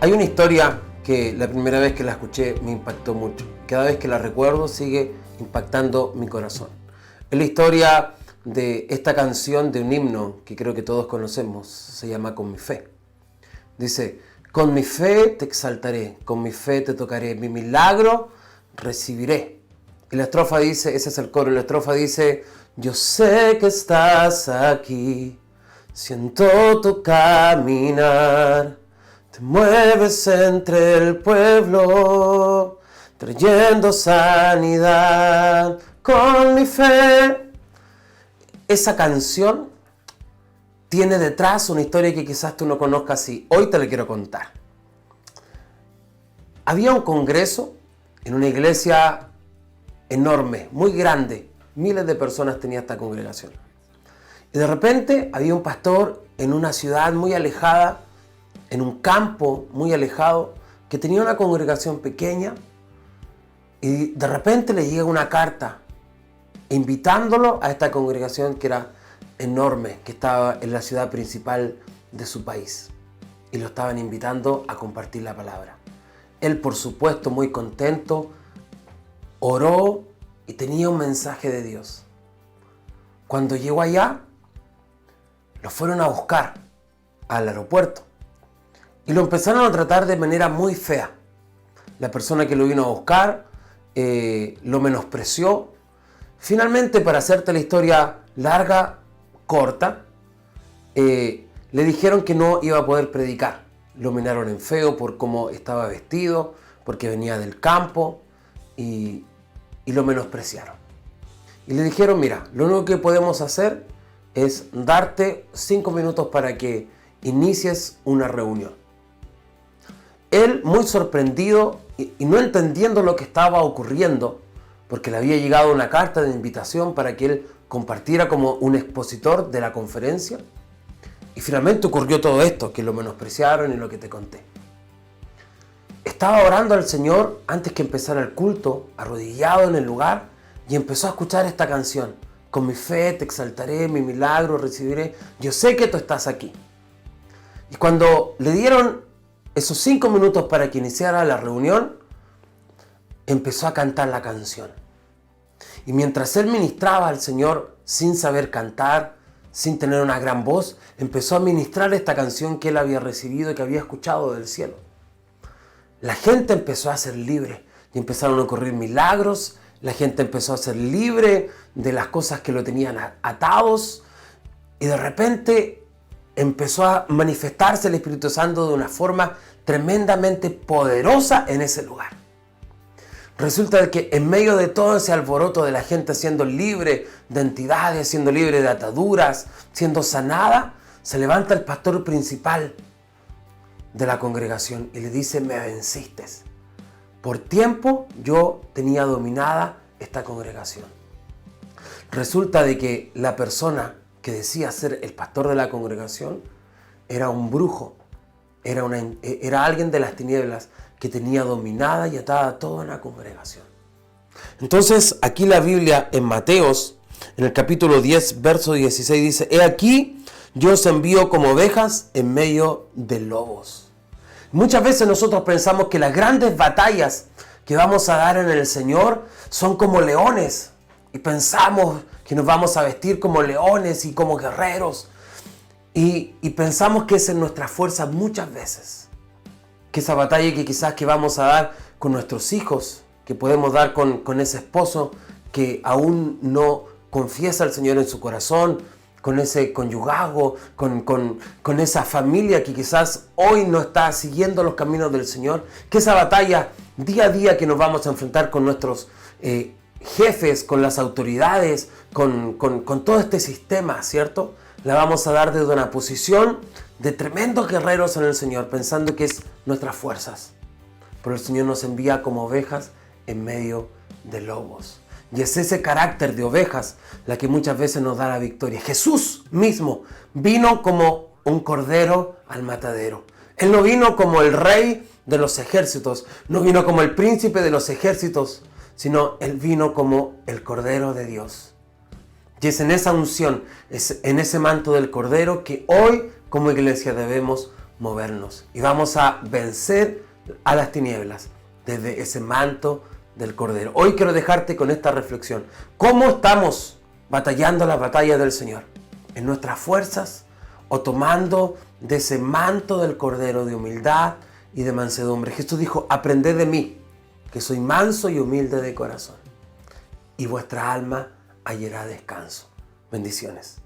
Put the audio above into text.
Hay una historia que la primera vez que la escuché me impactó mucho. Cada vez que la recuerdo sigue impactando mi corazón. Es la historia de esta canción de un himno que creo que todos conocemos. Se llama Con mi fe. Dice: con mi fe te exaltaré, con mi fe te tocaré, mi milagro recibiré. Y la estrofa dice, ese es el coro, la estrofa dice: yo sé que estás aquí, siento tu caminar, te mueves entre el pueblo, trayendo sanidad. Con mi fe. Esa canción tiene detrás una historia que quizás tú no conozcas y hoy te la quiero contar. Había un congreso en una iglesia enorme, muy grande. Miles de personas tenía esta congregación. Y de repente había un pastor en una ciudad muy alejada, en un campo muy alejado, que tenía una congregación pequeña, y de repente le llega una carta invitándolo a esta congregación que era enorme, que estaba en la ciudad principal de su país, y lo estaban invitando a compartir la palabra. Él, por supuesto, muy contento, oró y tenía un mensaje de Dios. Cuando llegó allá, lo fueron a buscar al aeropuerto y lo empezaron a tratar de manera muy fea. La persona que lo vino a buscar lo menospreció. Finalmente, para hacerte la historia larga, corta, le dijeron que no iba a poder predicar. Lo miraron en feo por cómo estaba vestido, porque venía del campo, y lo menospreciaron. Y le dijeron: mira, lo único que podemos hacer es darte 5 minutos para que inicies una reunión. Él, muy sorprendido y no entendiendo lo que estaba ocurriendo, porque le había llegado una carta de invitación para que él compartiera como un expositor de la conferencia, y finalmente ocurrió todo esto, que lo menospreciaron y lo que te conté. Estaba orando al Señor antes que empezara el culto, arrodillado en el lugar, y empezó a escuchar esta canción: con mi fe te exaltaré, mi milagro recibiré, yo sé que tú estás aquí. Y cuando le dieron esos 5 minutos para que iniciara la reunión, empezó a cantar la canción. Y mientras él ministraba al Señor sin saber cantar, sin tener una gran voz, empezó a ministrar esta canción que él había recibido y que había escuchado del cielo. La gente empezó a ser libre y empezaron a ocurrir milagros. La gente empezó a ser libre de las cosas que lo tenían atados, y de repente empezó a manifestarse el Espíritu Santo de una forma tremendamente poderosa en ese lugar. Resulta de que en medio de todo ese alboroto de la gente siendo libre de entidades, siendo libre de ataduras, siendo sanada, se levanta el pastor principal de la congregación y le dice: me venciste. Por tiempo yo tenía dominada esta congregación. Resulta de que la persona que decía ser el pastor de la congregación era un brujo, era alguien de las tinieblas que tenía dominada y atada toda una congregación. Entonces aquí la Biblia en Mateos, en el capítulo 10, verso 16 dice: he aquí, yo os envío como ovejas en medio de lobos. Muchas veces nosotros pensamos que las grandes batallas que vamos a dar en el Señor son como leones, y pensamos que nos vamos a vestir como leones y como guerreros, y pensamos que esa es nuestra fuerza muchas veces. Que esa batalla que quizás que vamos a dar con nuestros hijos, que podemos dar con ese esposo que aún no confiesa al Señor en su corazón, con ese conyugazgo, con esa familia que quizás hoy no está siguiendo los caminos del Señor, que esa batalla día a día que nos vamos a enfrentar con nuestros jefes, con las autoridades, con todo este sistema, ¿cierto? La vamos a dar desde una posición de tremendos guerreros en el Señor, pensando que es nuestras fuerzas. Pero el Señor nos envía como ovejas en medio de lobos. Y es ese carácter de ovejas la que muchas veces nos da la victoria. Jesús mismo vino como un cordero al matadero. Él no vino como el rey de los ejércitos, no vino como el príncipe de los ejércitos, sino Él vino como el Cordero de Dios. Y es en esa unción, es en ese manto del Cordero que hoy como iglesia debemos movernos y vamos a vencer a las tinieblas desde ese manto del Cordero. Hoy quiero dejarte con esta reflexión. ¿Cómo estamos batallando la batalla del Señor? ¿En nuestras fuerzas o tomando de ese manto del Cordero de humildad y de mansedumbre? Jesús dijo, aprended de mí, que soy manso y humilde de corazón, y vuestra alma hallará descanso. Bendiciones.